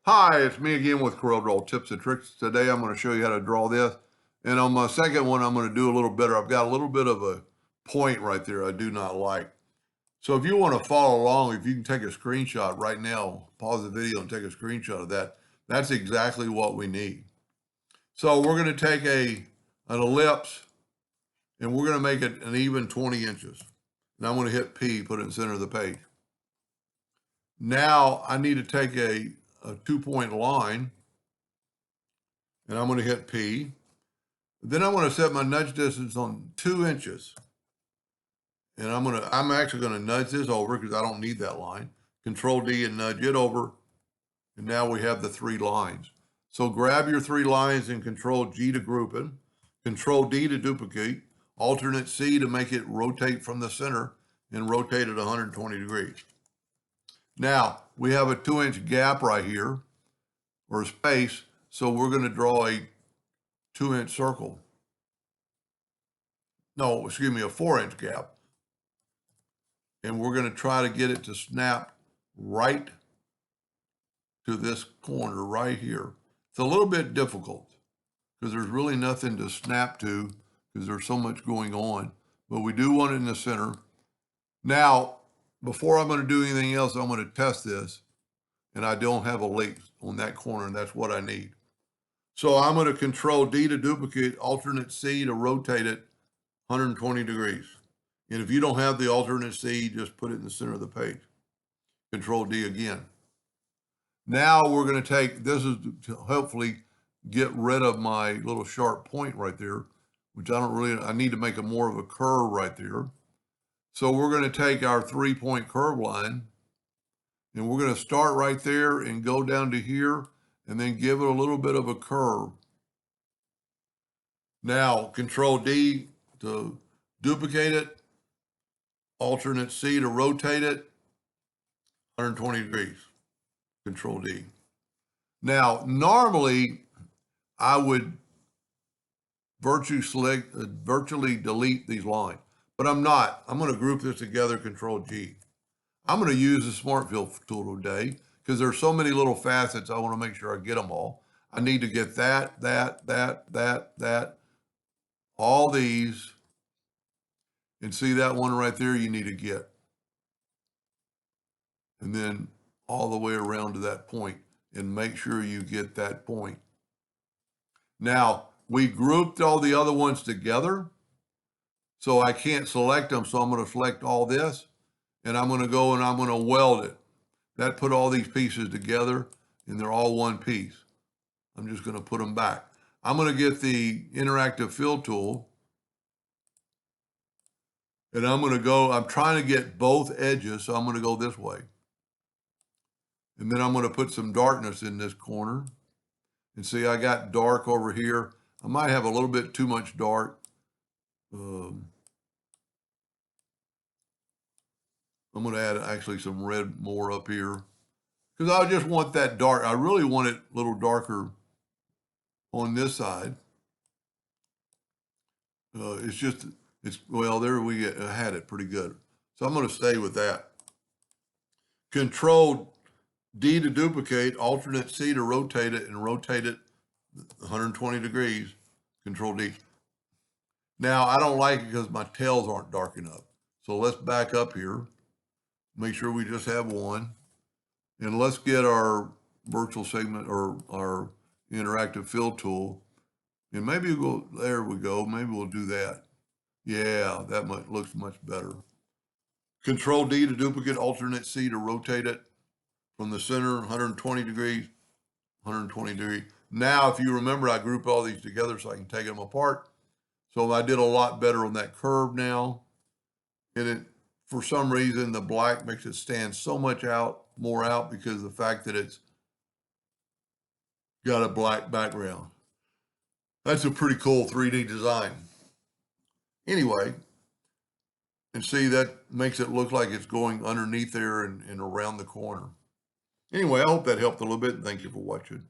Hi, it's me again with CorelDraw tips and tricks. Today I'm going to show you how to draw this. And on my second one, I'm going to do a little better. I've got a little bit of a point right there I do not like. So if you want to follow along, if you can take a screenshot right now, pause the video and take a screenshot of that, that's exactly what we need. So we're going to take an ellipse and we're going to make it an even 20 inches. And I'm going to hit P, put it in the center of the page. Now I need to take a 2-point line and I'm going to hit P. Then I want to set my nudge distance on 2 inches. And I'm actually going to nudge this over because I don't need that line. Control D and nudge it over. And now we have the 3 lines. So grab your 3 lines and Control G to group it. Control D to duplicate. Alternate C to make it rotate from the center and rotate at 120 degrees. Now we have a 2-inch gap right here, or space. So we're going to draw a 2-inch circle. No, excuse me, a 4-inch gap. And we're going to try to get it to snap right to this corner right here. It's a little bit difficult because there's really nothing to snap to because there's so much going on, but we do want it in the center. Now, before I'm going to do anything else, I'm going to test this, and I don't have a leak on that corner, and that's what I need. So I'm going to Control D to duplicate, alternate C to rotate it 120 degrees. And if you don't have the alternate C, just put it in the center of the page. Control D again. Now we're going to take, this is to hopefully get rid of my little sharp point right there, which I need to make more of a curve right there. So we're going to take our 3-point curve line and we're going to start right there and go down to here and then give it a little bit of a curve. Now Control D to duplicate it, alternate C to rotate it 120 degrees. Control D. Now, normally I would virtually delete these lines, but I'm not. I'm going to group this together, Control G. I'm going to use the Smart Fill tool today because there's so many little facets. I want to make sure I get them all. I need to get that, all these, and see that one right there you need to get. And then all the way around to that point and make sure you get that point. Now, we grouped all the other ones together, so I can't select them. So I'm going to select all this, and I'm going to go and I'm going to weld it. That put all these pieces together, and they're all one piece. I'm just going to put them back. I'm going to get the interactive fill tool, and I'm trying to get both edges, so I'm going to go this way. And then I'm going to put some darkness in this corner. And see, I got dark over here. I might have a little bit too much dark. I'm going to add actually some red more up here because I just want that dark. I really want it a little darker on this side. Well, there we had it pretty good. So I'm going to stay with that. Control D to duplicate, alternate C to rotate it and rotate it 120 degrees. Control D. Now, I don't like it because my tails aren't dark enough. So let's back up here. Make sure we just have one. And let's get our virtual segment or our interactive fill tool. And maybe we'll go, there we go. Maybe we'll do that. Yeah, that looks much better. Control D to duplicate, alternate C to rotate it from the center, 120 degrees, 120 degrees. Now, if you remember, I group all these together so I can take them apart. So I did a lot better on that curve now. And for some reason, the black makes it stand so much more out because of the fact that it's got a black background. That's a pretty cool 3D design. Anyway, and see, that makes it look like it's going underneath there and around the corner. Anyway, I hope that helped a little bit, and thank you for watching.